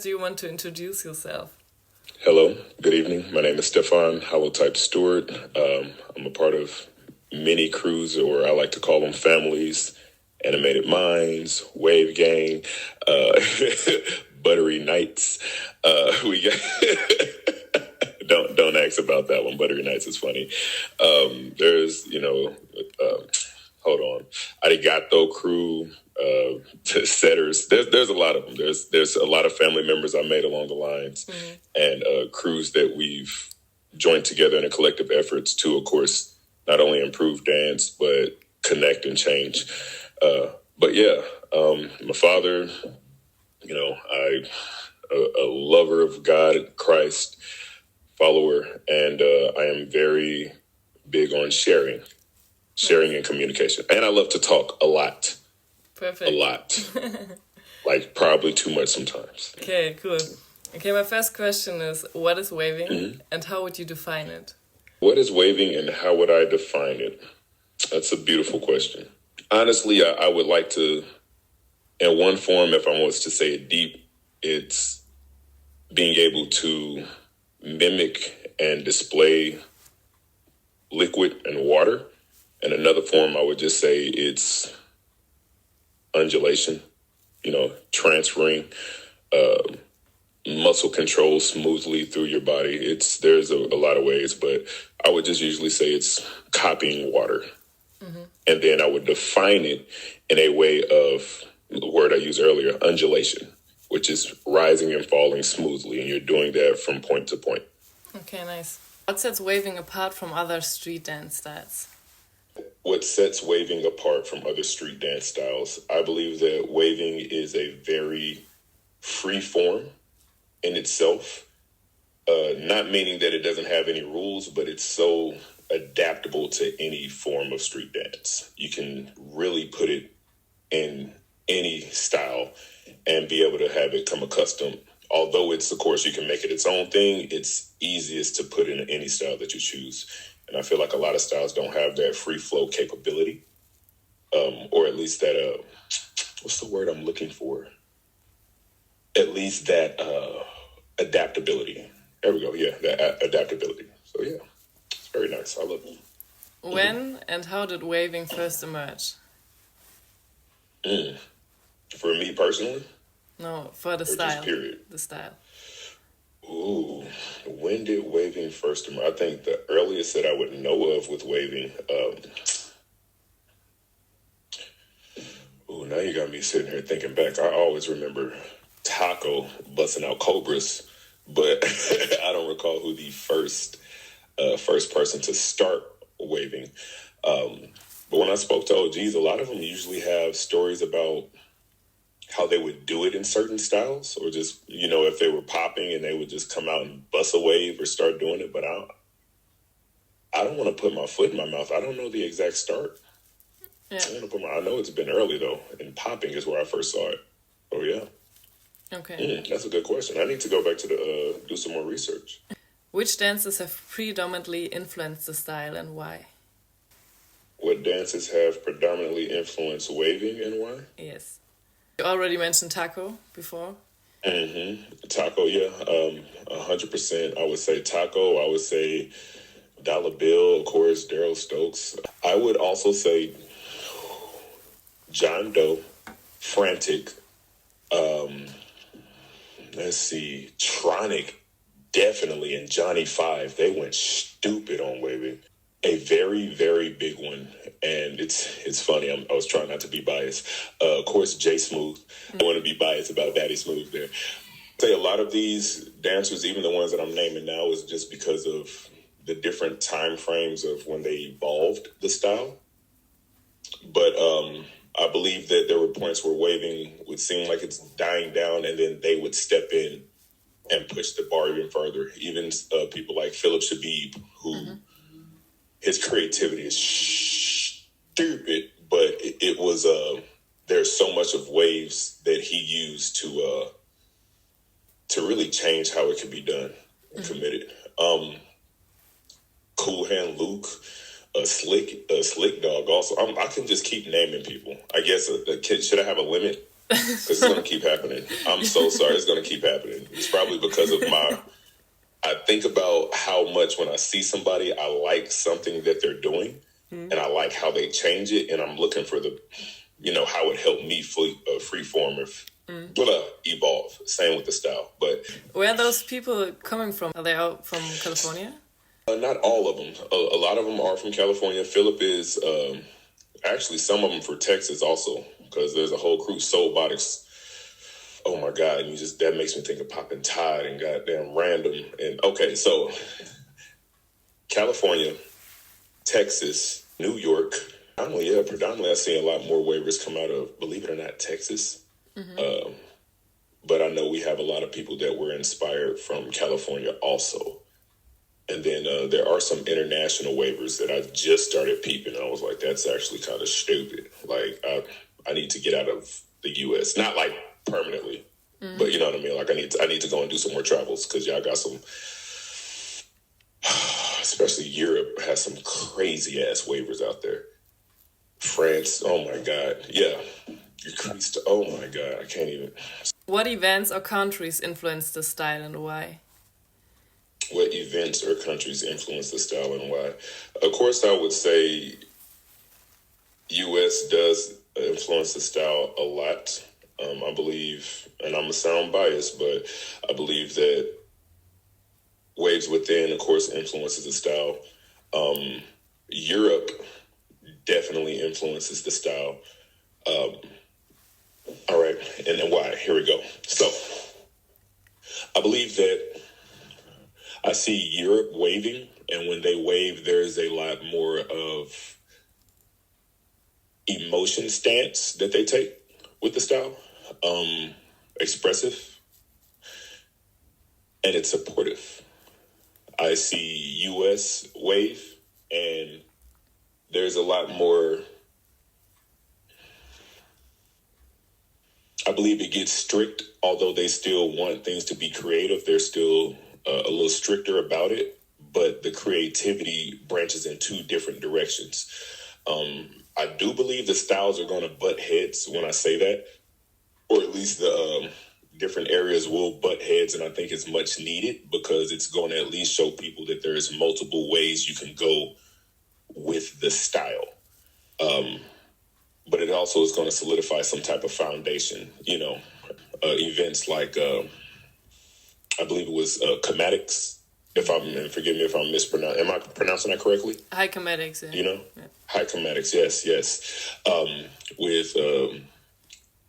Do you want to introduce yourself? Hello, good evening. My name is Stefan Holotype Stewart. I'm a part of many crews, or I like to call them families, Animated Minds, Wave Gang, Buttery Nights. We got don't ask about that one. Buttery Nights is funny. There's hold on, Arigato crew. Setters. There's a lot of them. There's a lot of family members I made along the lines, and crews that we've joined together in a collective efforts to, of course, not only improve dance but connect and change. But yeah, my father, a lover of God, Christ, follower, and I am very big on sharing and communication, and I love to talk a lot. Perfect. A lot. Like probably too much sometimes. Okay, cool. Okay, my first question is, what is waving and how would you define it? What is waving and how would I define it? That's a beautiful question. Honestly, I would like to, in one form, if I was to say it deep, it's being able to mimic and display liquid and water. In another form, I would just say it's undulation, transferring muscle control smoothly through your body. There's a lot of ways, but I would just usually say it's copying water. And then I would define it in a way of the word I used earlier, undulation, which is rising and falling smoothly. And you're doing that from point to point. Okay, nice. What sets waving apart from other street dance styles? What sets waving apart from other street dance styles? I believe that waving is a very free form in itself. Not meaning that it doesn't have any rules, but it's so adaptable to any form of street dance. You can really put it in any style and be able to have it come accustomed. Although it's, of course, you can make it its own thing, it's easiest to put in any style that you choose. And I feel like a lot of styles don't have that free flow capability, or at least that, what's the word I'm looking for? At least that adaptability. There we go. Yeah, that adaptability. So yeah, it's very nice. I love it. When and how did waving first emerge? For me personally? No, for the or style. Just period? The style. Ooh, when did waving first emerge? I think the earliest that I would know of with waving. Now you got me sitting here thinking back. I always remember Taco busting out cobras, but I don't recall who the first person to start waving. But when I spoke to OGs, a lot of them usually have stories about how they would do it in certain styles, or just, if they were popping and they would just come out and bust a wave or start doing it. But I don't want to put my foot in my mouth. I don't know the exact start. Yeah. I know it's been early though, and popping is where I first saw it. Oh yeah. Okay. That's a good question. I need to go back to do some more research. Which dances have predominantly influenced the style and why? What dances have predominantly influenced waving and why? Yes. You already mentioned taco before. Taco, yeah. 100%. I would say taco. I would say Dollar Bill, of course, Daryl Stokes. I would also say John Doe, Frantic. Let's see, Tronic, definitely, and Johnny Five. They went stupid on waving. A very, very big one, and it's funny. I was trying not to be biased. Of course, Jay Smooth. I want to be biased about Daddy Smooth there. I say a lot of these dancers, even the ones that I'm naming now, is just because of the different time frames of when they evolved the style. But I believe that there were points where waving would seem like it's dying down, and then they would step in and push the bar even further. Even people like Philip Shabib, who his creativity is stupid, but it was there's so much of waves that he used to really change how it could be done and committed. Cool Hand Luke, Slick Dog. Also, I can just keep naming people. I guess should I have a limit? because it's going to keep happening. I'm so sorry. It's going to keep happening. It's probably because of I think about how much when I see somebody, I like something that they're doing, and I like how they change it, and I'm looking for how it helped me freeform or evolve. Same with the style. But where are those people coming from? Are they out from California? Not all of them. A lot of them are from California. Philip is actually some of them for Texas also, because there's a whole crew, Soulbotics. Oh my God! And that makes me think of Poppin' Tide and goddamn Random. And okay, so California, Texas, New York. Predominantly I see a lot more waivers come out of, believe it or not, Texas. But I know we have a lot of people that were inspired from California also. And then there are some international waivers that I just started peeping. I was like, that's actually kind of stupid. Like, I need to get out of the U.S. Not like permanently, but you know what I mean? Like, I need to go and do some more travels, because y'all got some, especially Europe has some crazy ass waivers out there. France, oh my God. Yeah. Oh my God, I can't even. What events or countries influence the style and why? What events or countries influence the style and why? Of course, I would say U.S. does influence the style a lot. I believe, and I'm going to sound biased, but I believe that Waves Within, of course, influences the style. Europe definitely influences the style. All right, and then why? Here we go. So, I believe that I see Europe waving, and when they wave, there's a lot more of emotion stance that they take with the style. Expressive, and it's supportive. I see US wave, and there's a lot more. I believe it gets strict, although they still want things to be creative. They're still a little stricter about it, but the creativity branches in two different directions. I do believe the styles are going to butt heads when I say that, or at least the different areas will butt heads, and I think it's much needed, because it's going to at least show people that there's multiple ways you can go with the style. But it also is going to solidify some type of foundation, events like, I believe it was Chematics, and forgive me if I'm mispronouncing, am I pronouncing that correctly? High Chematics, yeah. Yeah. High Chematics, yes. With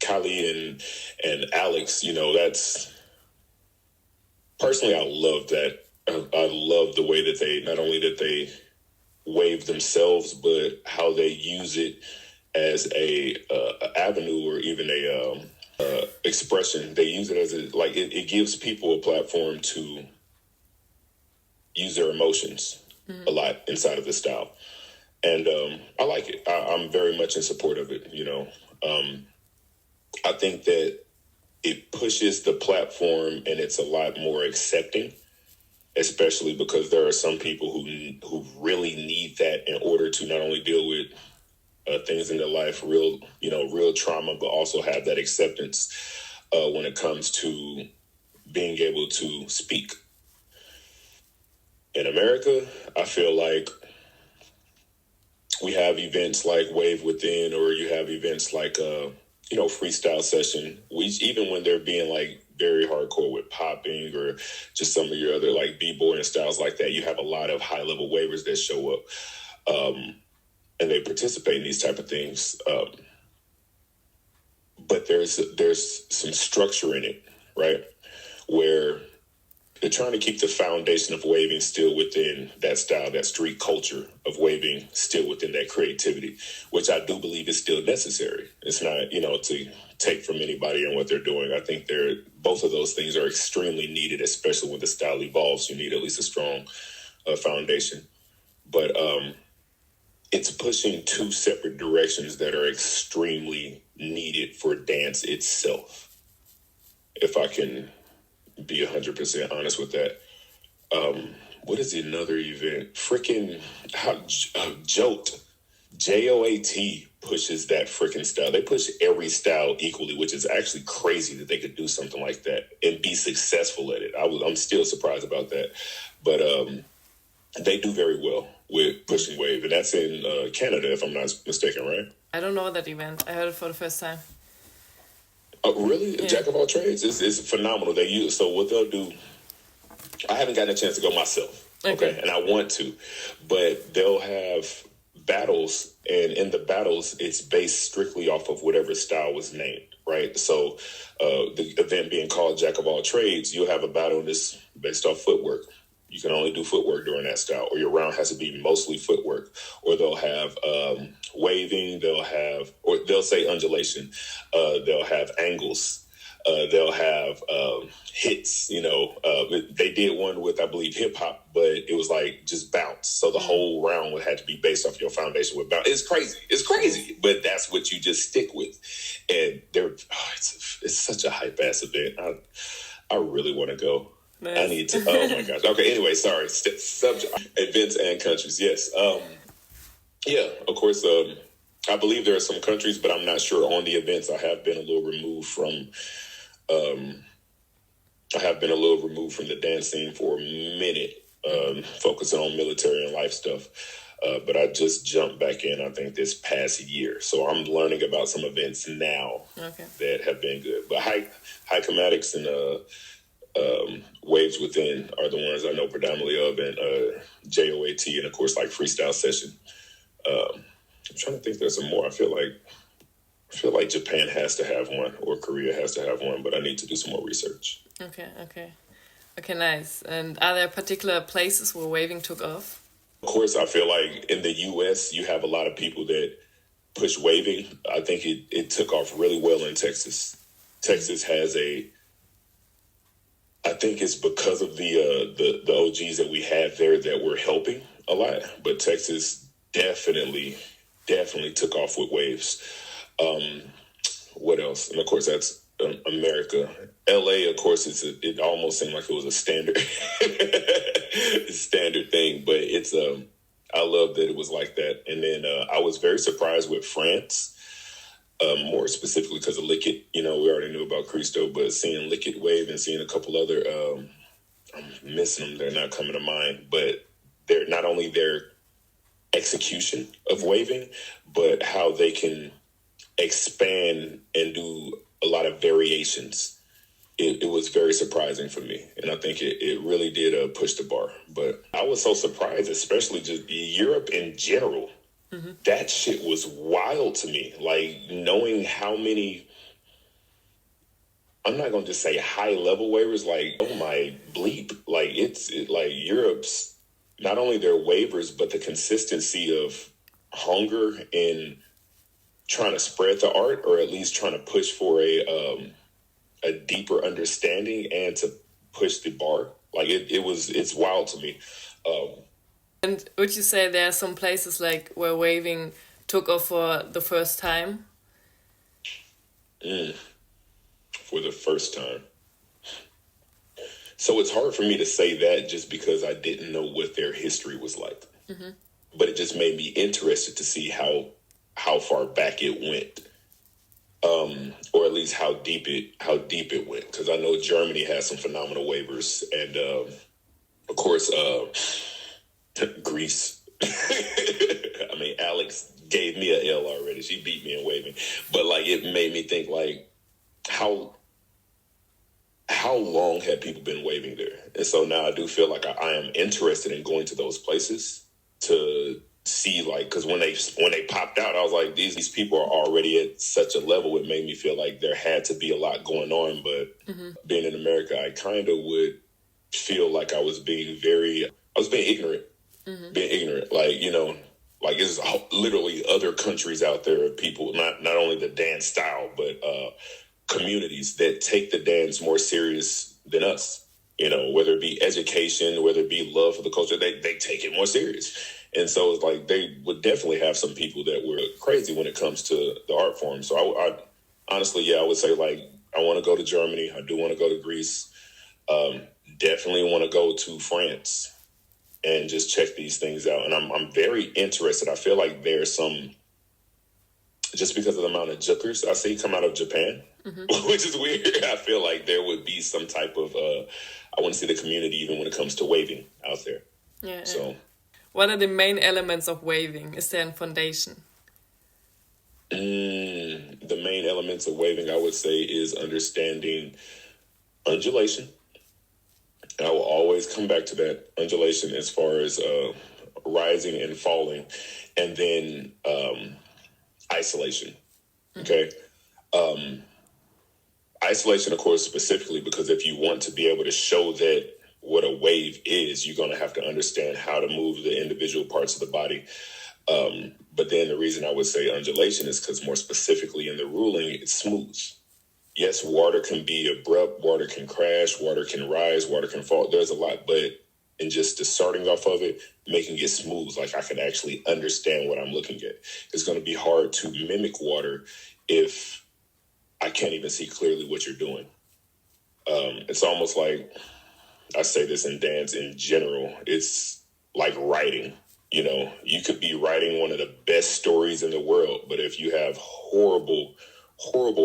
Kylie and Alex, that's, personally, I love that. I love the way that they, not only that they wave themselves, but how they use it as a avenue, or even a expression. They use it as it gives people a platform to use their emotions a lot inside of the style. And I like it. I'm very much in support of it. I think that it pushes the platform, and it's a lot more accepting, especially because there are some people who really need that in order to not only deal with things in their life, real trauma, but also have that acceptance when it comes to being able to speak. In America, I feel like we have events like Wave Within, or you have events like freestyle session. Even when they're being like very hardcore with popping, or just some of your other like b-boy and styles like that, you have a lot of high level waivers that show up. And they participate in these type of things. But there's some structure in it, right? Where they're trying to keep the foundation of waving still within that style, that street culture of waving, still within that creativity, which I do believe is still necessary. It's not, to take from anybody and what they're doing. I think both of those things are extremely needed, especially when the style evolves. You need at least a strong foundation. But it's pushing two separate directions that are extremely needed for dance itself. If I can be 100% honest with that. What is another event? Freaking Jolt. JOAT pushes that freaking style. They push every style equally, which is actually crazy that they could do something like that and be successful at it. I'm still surprised about that, but they do very well with pushing wave, and that's in Canada, if I'm not mistaken, right? I don't know that event. I heard it for the first time. Oh, really? Yeah. Jack of all trades? It's phenomenal. They use so what they'll do. I haven't gotten a chance to go myself, okay, and I want to, but they'll have battles, and in the battles, it's based strictly off of whatever style was named, right? So, the event being called Jack of all trades, you'll have a battle that's based off footwork. You can only do footwork during that style, or your round has to be mostly footwork. Or they'll have waving, or they'll say undulation. They'll have angles. They'll have hits. They did one with, I believe, hip hop, but it was like just bounce. So the whole round would have to be based off your foundation with bounce. It's crazy, but that's what you just stick with. And it's such a hype ass event. I really want to go. Nice. I need to. Oh my gosh. Okay. Anyway, sorry. Subject events and countries. Yes. Yeah. Of course. I believe there are some countries, but I'm not sure on the events. I have been a little removed from. I have been a little removed from the dance scene for a minute, focusing on military and life stuff. But I just jumped back in, I think, this past year. So I'm learning about some events now that have been good. But high chromatics and Waves Within are the ones I know predominantly of, and JOAT, and of course, like Freestyle Session. I'm trying to think there's some more. I feel like Japan has to have one, or Korea has to have one, but I need to do some more research. Okay, nice. And are there particular places where waving took off? Of course, I feel like in the U.S., you have a lot of people that push waving. I think it took off really well in Texas. Texas has I think it's because of the OGs that we had there that were helping a lot. But Texas definitely took off with waves. What else? And of course, that's America. LA, of course, it almost seemed like it was a standard standard thing. But it's I love that it was like that. And then I was very surprised with France. More specifically because of Liquid, we already knew about Cristo, but seeing Liquid Wave and seeing a couple other, I'm missing them. They're not coming to mind, but they're not only their execution of waving, but how they can expand and do a lot of variations. It was very surprising for me, and I think it really did push the bar. But I was so surprised, especially just Europe in general. Mm-hmm. That shit was wild to me. Like, knowing how many, I'm not going to just say high level waivers, like, oh my bleep. Like, like Europe's, not only their waivers, but the consistency of hunger in trying to spread the art, or at least trying to push for a deeper understanding and to push the bar. Like, it's wild to me. And would you say there are some places like where waving took off for the first time? For the first time. So it's hard for me to say that just because I didn't know what their history was like. Mm-hmm. But it just made me interested to see how far back it went. Or at least how deep it went. Because I know Germany has some phenomenal waivers. And of course, Greece. I mean, Alex gave me a L already. She beat me in waving. But like, it made me think, like, how long had people been waving there? And so now I do feel like I am interested in going to those places to see, like, because when they popped out, I was like, these people are already at such a level. It made me feel like there had to be a lot going on. But being in America, I kind of would feel like I was being ignorant. Being ignorant, like, like there's literally other countries out there of people, not only the dance style, but communities that take the dance more serious than us. Whether it be education, whether it be love for the culture, they take it more serious. And so it's like they would definitely have some people that were crazy when it comes to the art form. So I honestly, I would say, like, I want to go to Germany. I do want to go to Greece. Definitely want to go to France. and just check these things out. And I'm very interested. I feel like there's some, just because of the amount of jukers I see come out of Japan, which is weird. I feel like there would be some type of, I want to see the community even when it comes to waving out there. Yeah. So, what are the main elements of waving? Is there a foundation? The main elements of waving, I would say, is understanding undulation. And I will always come back to that undulation as far as rising and falling, and then isolation. Okay. Isolation, of course, specifically because if you want to be able to show that what a wave is, you're going to have to understand how to move the individual parts of the body. But then the reason I would say undulation is because more specifically in the ruling, it's smooth. Yes, water can be abrupt, water can crash, water can rise, water can fall. There's a lot, but in just the starting off of it, making it smooth, like I can actually understand what I'm looking at. It's going to be hard to mimic water if I can't even see clearly what you're doing. It's almost like, I say this in dance in general, it's like writing. You know, you could be writing one of the best stories in the world, but if you have horrible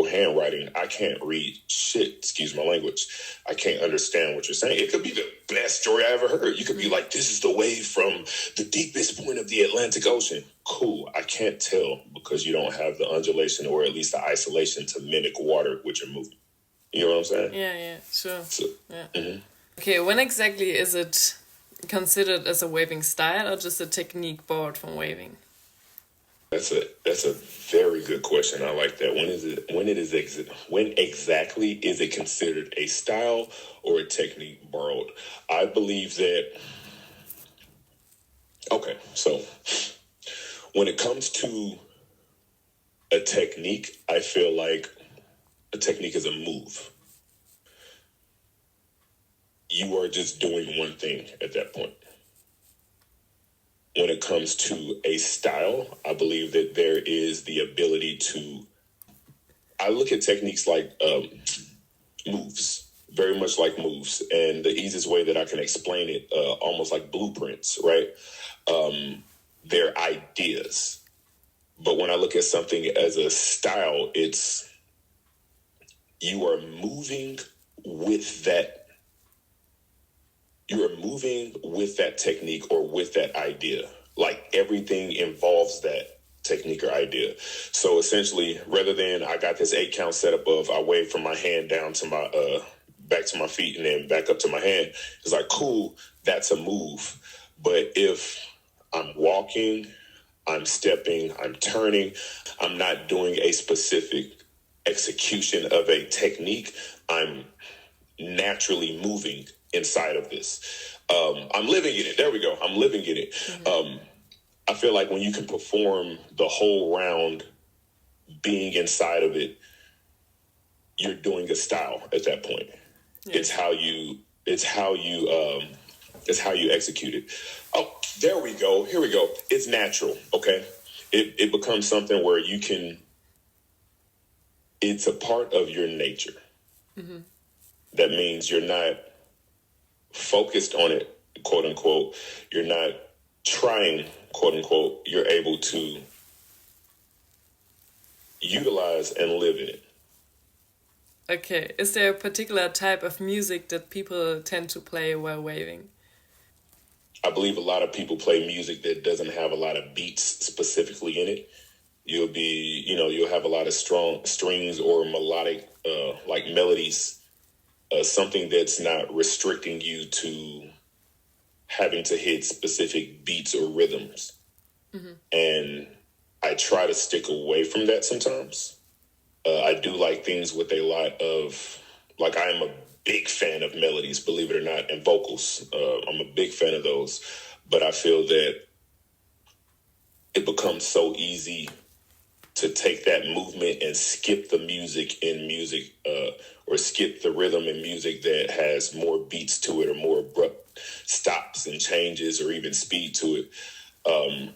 handwriting, I can't read shit, excuse my language. I can't understand what you're saying. It could be the best story I ever heard. You could be like, this is the wave from the deepest point of the Atlantic Ocean. Cool. I can't tell because you don't have the undulation or at least the isolation to mimic water with your movement. You know what I'm saying? Yeah, sure. So, yeah. Okay, when exactly is it considered as a waving style or just a technique borrowed from waving? That's a very good question. I like that. When exactly is it considered a style or a technique borrowed? I believe that. Okay, so when it comes to a technique, I feel like a technique is a move. You are just doing one thing at that point. When it comes to a style, I believe that there is the ability to, I look at techniques like moves, very much like moves. And the easiest way that I can explain it, almost like blueprints, right? They're ideas. But when I look at something as a style, it's, you are moving with that. You are moving with that technique or with that idea. Like everything involves that technique or idea. So essentially, rather than I got this 8 count setup of I wave from my hand down to my back to my feet and then back up to my hand, it's like, cool, that's a move. But if I'm walking, I'm stepping, I'm turning, I'm not doing a specific execution of a technique, I'm naturally moving inside of this. I'm living in it. There we go. I'm living in it. I feel like when you can perform the whole round being inside of it, you're doing a style at that point. Yeah. It's how you execute it. Oh, there we go. Here we go. It's natural. Okay. It becomes something where you can, it's a part of your nature. Mm-hmm. That means you're not focused on it, quote unquote. You're not trying, quote unquote. You're able to utilize and live in it. Okay. Is there a particular type of music that people tend to play while waving? I believe a lot of people play music that doesn't have a lot of beats specifically in it. You'll have a lot of strong strings or melodic, like melodies. Something that's not restricting you to having to hit specific beats or rhythms. Mm-hmm. And I try to stick away from that sometimes. I do like things with a lot of, like I am a big fan of melodies, believe it or not, and vocals. I'm a big fan of those. But I feel that it becomes so easy to take that movement and skip the music in music, or skip the rhythm in music that has more beats to it or more abrupt stops and changes or even speed to it. And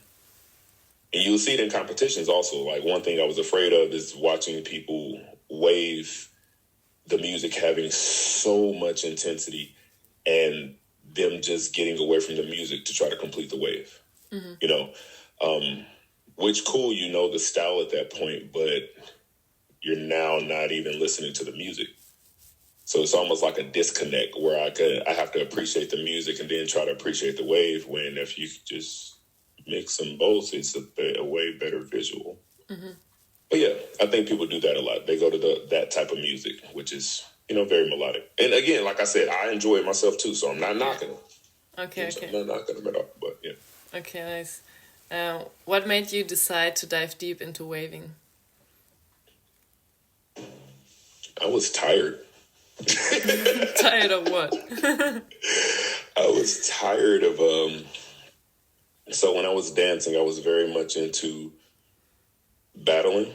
you'll see it in competitions also. Like one thing I was afraid of is watching people wave the music having so much intensity and them just getting away from the music to try to complete the wave. You know, which cool, you know, the style at that point, but you're now not even listening to the music. So it's almost like a disconnect where I have to appreciate the music and then try to appreciate the wave, when if you just mix them both, it's a way better visual. But yeah, I think people do that a lot. They go to that type of music, which is, you know, very melodic. And again, like I said, I enjoy it myself too, so I'm not knocking them. Okay, So okay. I'm not knocking them at all, but yeah. Okay, nice. What made you decide to dive deep into waving? I was tired. Tired of what? I was tired of so when I was dancing, I was very much into battling,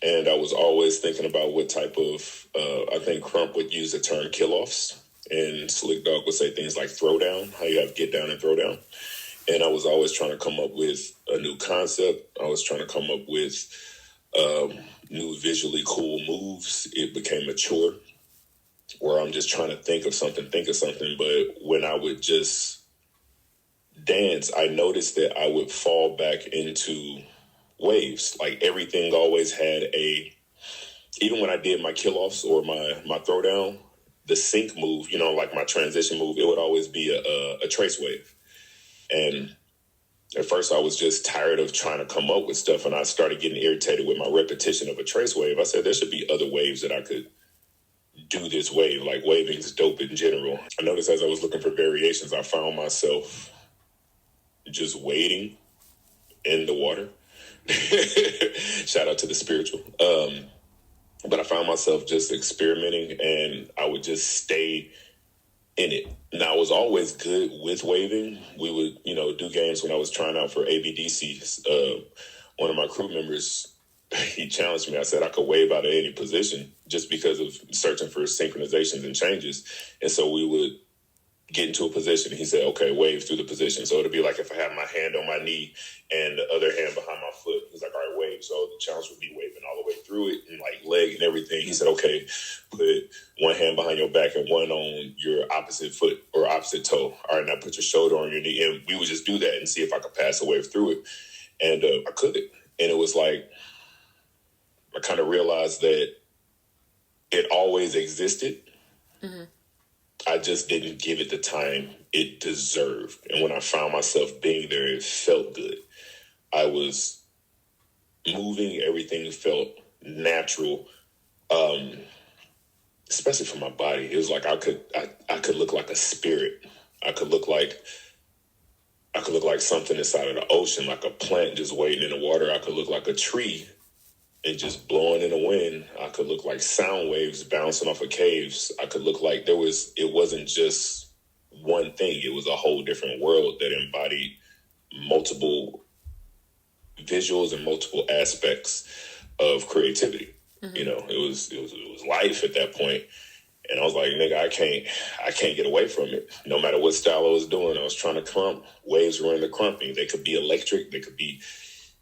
and I was always thinking about what type of I think Crump would use the term kill-offs, and Slick Dog would say things like throwdown, how you have get down and throw down. And I was always trying to come up with a new concept. I was trying to come up with new visually cool moves. It became a chore where I'm just trying to think of something. But when I would just dance, I noticed that I would fall back into waves. Like everything always had even when I did my kill-offs or my throwdown, the sync move, you know, like my transition move, it would always be a trace wave. And at first I was just tired of trying to come up with stuff, and I started getting irritated with my repetition of a trace wave. I said there should be other waves that I could do this wave. Like waving is dope in general. I noticed as I was looking for variations, I found myself just wading in the water. Shout out to the spiritual. But I found myself just experimenting, and I would just stay in it. Now, I was always good with waving. We would, you know, do games when I was trying out for ABDC. One of my crew members, he challenged me. I said I could wave out of any position just because of searching for synchronizations and changes. And so we would get into a position. He said, okay, wave through the position. So it'd be like if I had my hand on my knee and the other hand behind my foot. He's like, all right, wave. So the challenge would be waving all the way through it, and like leg and everything. He said, okay, put one hand behind your back and one on your opposite foot or opposite toe. All right, now put your shoulder on your knee. And we would just do that and see if I could pass a wave through it. And I couldn't. And it was like, I kind of realized that it always existed. I just didn't give it the time it deserved. And when I found myself being there, it felt good. I was moving, everything felt natural, especially for my body. It was like I could look like a spirit. I could look like something inside of the ocean, like a plant just waiting in the water. I could look like a tree and just blowing in the wind. I could look like sound waves bouncing off of caves. I could look like it wasn't just one thing. It was a whole different world that embodied multiple visuals and multiple aspects of creativity. You know, it was life at that point. And I was like, nigga, I can't get away from it. No matter what style I was doing, I was trying to crump. Waves were in the crumping. They could be electric. They could be,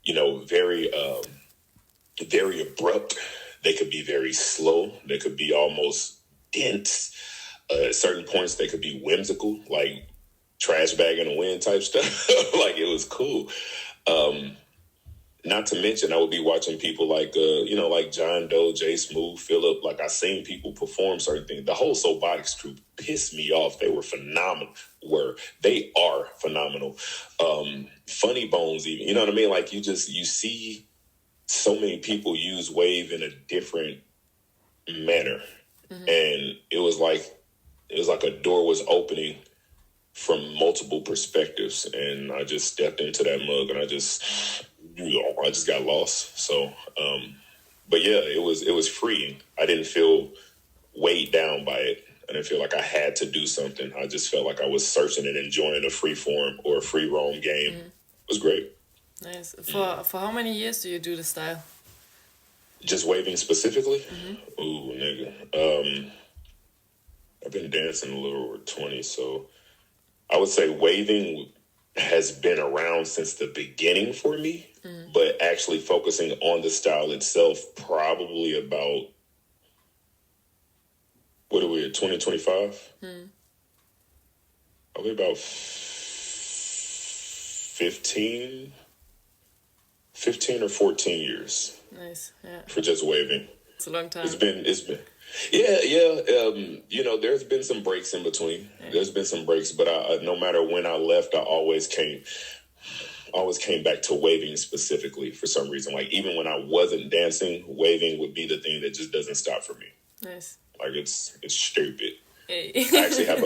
you know, very abrupt. They could be very slow. They could be almost dense. At certain points, they could be whimsical, like trash bag in the wind type stuff. Like, it was cool. Not to mention, I would be watching people like, like John Doe, Jay Smooth, Phillip. Like, I seen people perform certain things. The whole Sobotics crew pissed me off. They were phenomenal. They are phenomenal. Funny Bones, even. You know what I mean? Like, you see so many people use wave in a different manner. And it was like a door was opening from multiple perspectives, and I just stepped into that mug, and I just got lost. So, but yeah, it was freeing. I didn't feel weighed down by it. I didn't feel like I had to do something. I just felt like I was searching and enjoying a free form or a free roam game. It was great. Nice. For how many years do you do the style? Just waving specifically? Ooh, nigga. I've been dancing a little over 20, so I would say waving has been around since the beginning for me, but actually focusing on the style itself probably about, what are we at, 2025? Probably about 15 or 14 years Nice. Yeah. for just waving. It's a long It's time. been, it's been, yeah. There's been some breaks in between. Yeah. There's been some breaks, but no matter when I left, I always came back to waving specifically for some reason. Like even when I wasn't dancing, waving would be the thing that just doesn't stop for me. Nice. Like it's stupid. Hey. I actually have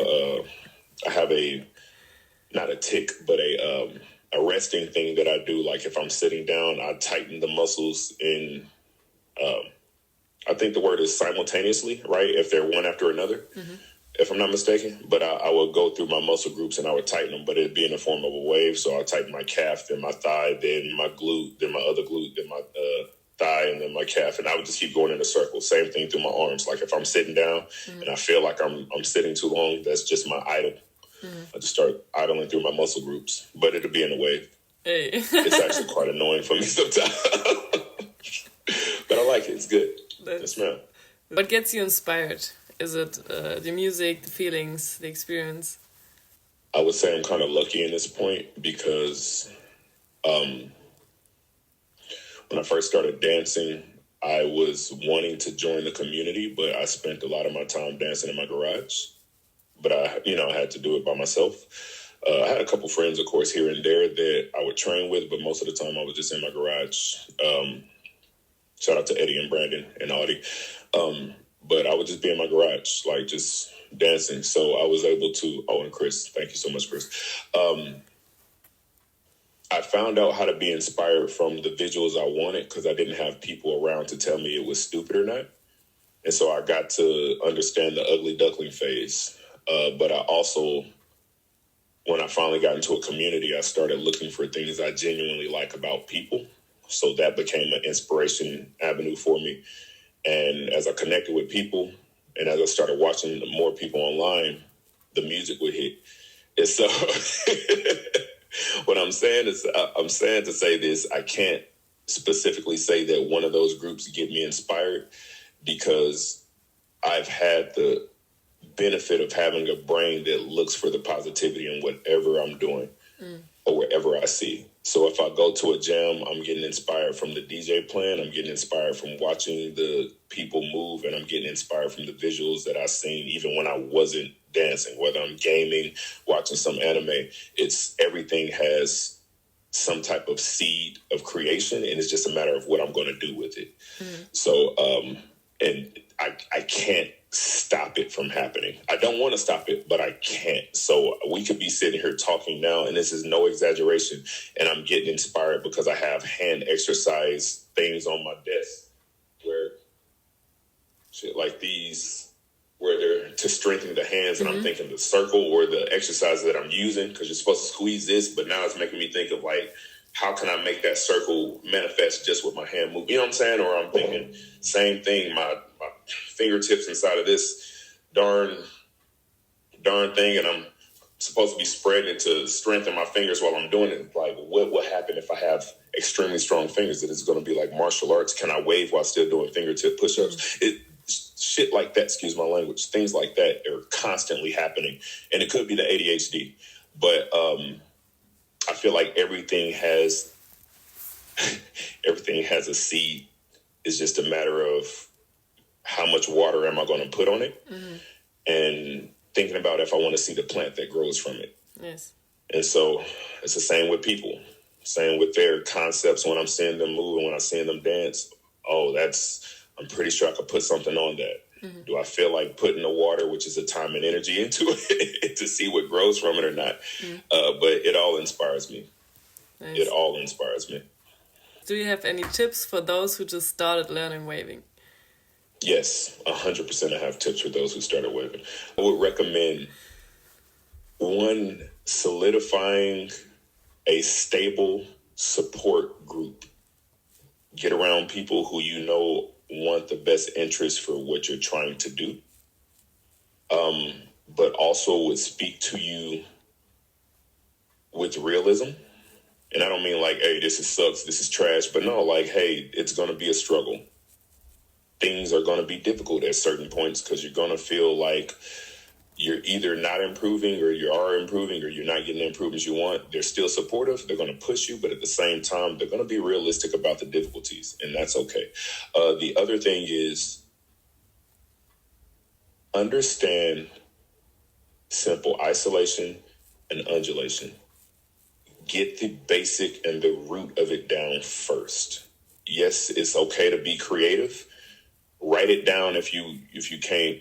not a tick, but a resting thing that I do. Like if I'm sitting down, I tighten the muscles in. I think the word is simultaneously, right? If they're one after another, if I'm not mistaken. But I will go through my muscle groups and I would tighten them, but it'd be in the form of a wave. So I'll tighten my calf, then my thigh, then my glute, then my other glute, then my thigh, and then my calf. And I would just keep going in a circle. Same thing through my arms. Like if I'm sitting down and I feel like I'm sitting too long, that's just my idle. I just start idling through my muscle groups, but it'll be in a wave. Hey. It's actually quite annoying for me sometimes. But I like it. It's good. Yes, ma'am. What gets you inspired? Is it the music, the feelings, the experience? I would say I'm kind of lucky in this point because when I first started dancing, I was wanting to join the community, but I spent a lot of my time dancing in my garage. But I had to do it by myself. I had a couple friends, of course, here and there that I would train with, but most of the time I was just in my garage. Shout out to Eddie and Brandon and Audie. But I would just be in my garage, like just dancing. So I was able to, and Chris, thank you so much, Chris. I found out how to be inspired from the visuals I wanted because I didn't have people around to tell me it was stupid or not. And so I got to understand the ugly duckling phase. But I also, when I finally got into a community, I started looking for things I genuinely like about people. So that became an inspiration avenue for me. And as I connected with people and as I started watching more people online, the music would hit. And so what I'm saying is, I'm saying to say this, I can't specifically say that one of those groups get me inspired because I've had the benefit of having a brain that looks for the positivity in whatever I'm doing or wherever I see. So if I go to a jam, I'm getting inspired from the DJ playing. I'm getting inspired from watching the people move, and I'm getting inspired from the visuals that I've seen, even when I wasn't dancing, whether I'm gaming, watching some anime. It's everything has some type of seed of creation, and it's just a matter of what I'm going to do with it. So, and I can't stop it from happening. I don't want to stop it, but I can't. So we could be sitting here talking now, and this is no exaggeration, and I'm getting inspired because I have hand exercise things on my desk where shit like these, where they're to strengthen the hands, and I'm thinking the circle or the exercises that I'm using, because you're supposed to squeeze this, but now it's making me think of like, how can I make that circle manifest just with my hand move? You know what I'm saying? Or I'm thinking, same thing, my fingertips inside of this darn thing, and I'm supposed to be spreading it to strengthen my fingers while I'm doing it. Like, what will happen if I have extremely strong fingers? That it's going to be like martial arts. Can I wave while still doing fingertip push-ups? Shit like that, excuse my language. Things like that are constantly happening. And it could be the ADHD. But I feel like everything has a seed. It's just a matter of how much water am I going to put on it, and thinking about if I want to see the plant that grows from it. Yes. And so it's the same with people, same with their concepts. When I'm seeing them move and when I'm seeing them dance, I'm pretty sure I could put something on that. Do I feel like putting the water, which is the time and energy, into it to see what grows from it or not? But it all inspires me. Nice. It all inspires me. Do you have any tips for those who just started learning waving? Yes, 100% I have tips for those who started waving. I would recommend, one, solidifying a stable support group. Get around people who you know want the best interest for what you're trying to do, but also would speak to you with realism. And I don't mean like, hey, this sucks, this is trash, but no, like, hey, it's going to be a struggle. Things are going to be difficult at certain points because you're going to feel like you're either not improving or you are improving or you're not getting the improvements you want, they're still supportive. They're going to push you, but at the same time, they're going to be realistic about the difficulties, and that's okay. The other thing is understand simple isolation and undulation. Get the basic and the root of it down first. Yes, it's okay to be creative. Write it down if you can't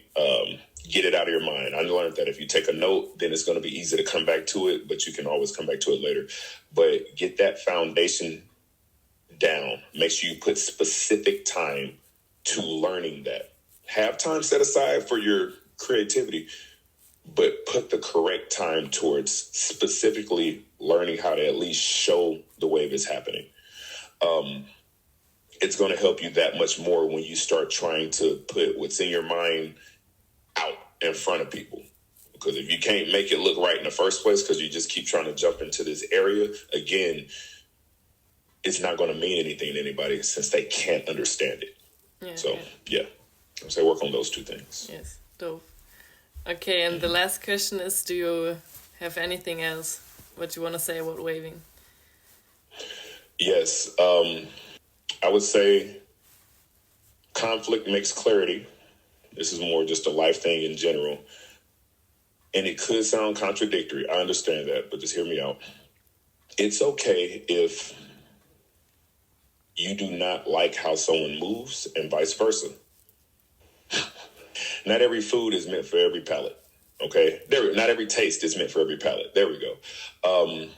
get it out of your mind. I learned that if you take a note, then it's going to be easy to come back to it, but you can always come back to it later. But get that foundation down. Make sure you put specific time to learning that. Have time set aside for your creativity, but put the correct time towards specifically learning how to at least show the wave is happening. It's going to help you that much more when you start trying to put what's in your mind out in front of people. Because if you can't make it look right in the first place because you just keep trying to jump into this area, again, it's not going to mean anything to anybody since they can't understand it. Yeah. I would say work on those two things. Yes, dope. Okay, and the last question is, do you have anything else what you want to say about waving? Yes. I would say conflict makes clarity. This is more just a life thing in general. And it could sound contradictory. I understand that, but just hear me out. It's okay if you do not like how someone moves and vice versa. Not every food is meant for every palate. Okay? Not every taste is meant for every palate. There we go.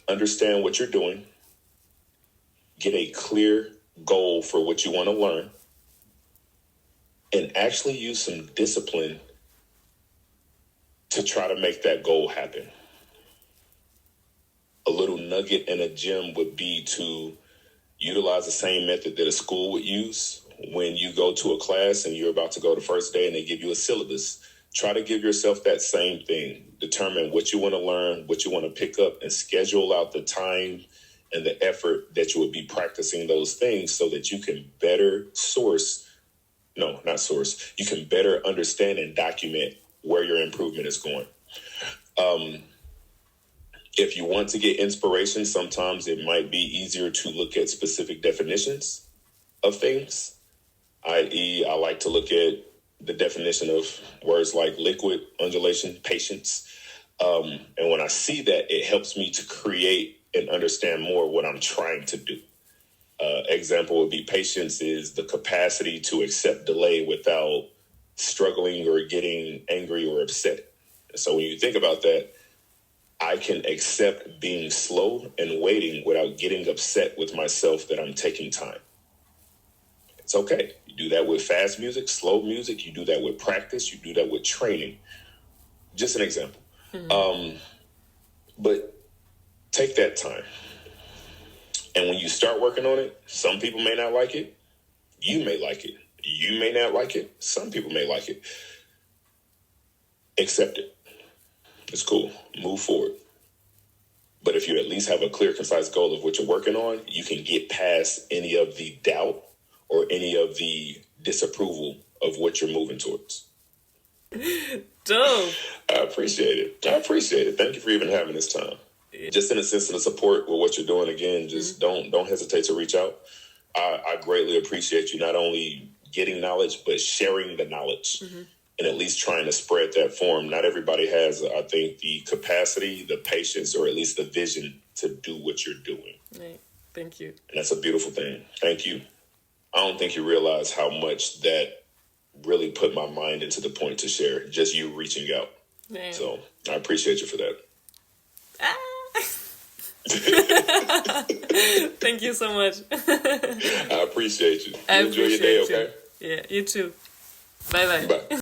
Understand what you're doing. Get a clear goal for what you want to learn. And actually use some discipline to try to make that goal happen. A little nugget in a gym would be to utilize the same method that a school would use. When you go to a class and you're about to go the first day and they give you a syllabus, try to give yourself that same thing. Determine what you want to learn, what you want to pick up, and schedule out the time and the effort that you would be practicing those things so that you can better you can better understand and document where your improvement is going. If you want to get inspiration, sometimes it might be easier to look at specific definitions of things. I.e., I like to look at the definition of words like liquid, undulation, patience. And when I see that, it helps me to create and understand more what I'm trying to do. Example would be patience is the capacity to accept delay without struggling or getting angry or upset. So when you think about that, I can accept being slow and waiting without getting upset with myself that I'm taking time. It's okay. You do that with fast music, slow music. You do that with practice. You do that with training. Just an example. But take that time. And when you start working on it, some people may not like it. You may like it. You may not like it. Some people may like it. Accept it. It's cool. Move forward. But if you at least have a clear, concise goal of what you're working on, you can get past any of the doubt or any of the disapproval of what you're moving towards. Dope. I appreciate it. Thank you for even having this time. Just in a sense of the support with what you're doing, again, just don't hesitate to reach out. I greatly appreciate you not only getting knowledge, but sharing the knowledge and at least trying to spread that form. Not everybody has, I think, the capacity, the patience, or at least the vision to do what you're doing. Right. Thank you. And that's a beautiful thing. Thank you. I don't think you realize how much that really put my mind into the point to share, just you reaching out. Damn. So I appreciate you for that. Thank you so much. I appreciate you. I Enjoy your day, okay? Yeah, you too. Bye-bye. Bye.